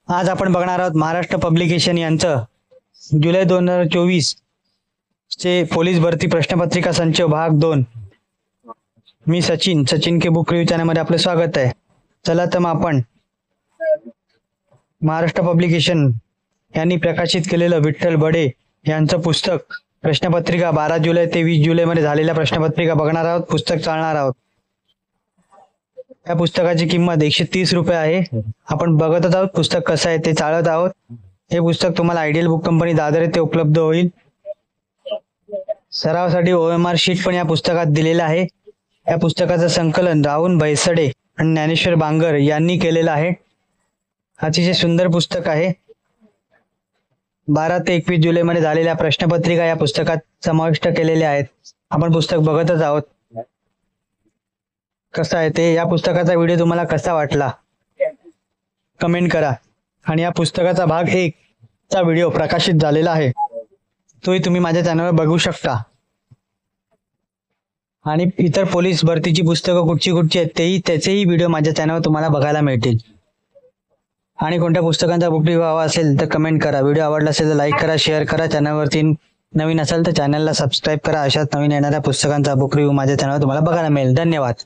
आज आपण बघणार आहोत महाराष्ट्र पब्लिकेशन यांचं जुलै 2024 चे पोलीस भरती प्रश्नपत्रिका संच भाग 2। मी सचिन के बुक रिव्ह्यू चॅनलमध्ये आपलं स्वागत आहे। चला तर मग आपण महाराष्ट्र पब्लिकेशन यांनी प्रकाशित केलेलं विठ्ठल बडे यांचं पुस्तक प्रश्नपत्रिका 12 जुलै ते 20 जुलै मध्ये झालेल्या प्रश्नपत्रिका बघणार आहोत, पुस्तक चालणार आहोत। या पुस्तकाची किंमत 130 रुपये आहे। आपण बघतच आहोत पुस्तक कसं आहे ते चालत आहोत। हे पुस्तक तुम्हाला आयडियल बुक कंपनी दादर येथे उपलब्ध होईल। सरावासाठी OMR शीट पण या पुस्तकात दिलेला आहे। या पुस्तकाचं संकलन राहुल भैसडे आणि ज्ञानेश्वर बांगर यांनी केलेलं आहे। अतिशय सुंदर पुस्तक आहे। 12 ते 21 जुलै मध्ये झालेल्या प्रश्नपत्रिका या पुस्तकात समाविष्ट केलेल्या आहेत। आपण पुस्तक बघतच आहोत कसं आहे ते। या पुस्तकाचा व्हिडिओ तुम्हाला कसा वाटला कमेंट करा। आणि या पुस्तकाचा भाग 1 चा व्हिडिओ प्रकाशित झालेला आहे, तोही तुम्ही माझ्या चॅनलवर बघू शकता। आणि इतर पोलीस भरतीची पुस्तकं कुठची आहेत त्याचेही व्हिडिओ माझ्या चॅनलवर तुम्हाला बघायला मिळतील। आणि कोणत्या पुस्तकांचा बुक रिव्ह्यू हवा असेल तर कमेंट करा। व्हिडिओ आवडला असेल तर लाईक करा, शेअर करा। चॅनलवरती नवीन असेल तर चॅनलला सबस्क्राईब करा। अशाच नवीन येणाऱ्या पुस्तकांचा बुक रिव्ह्यू माझ्या चॅनलवर तुम्हाला बघायला मिळेल। धन्यवाद।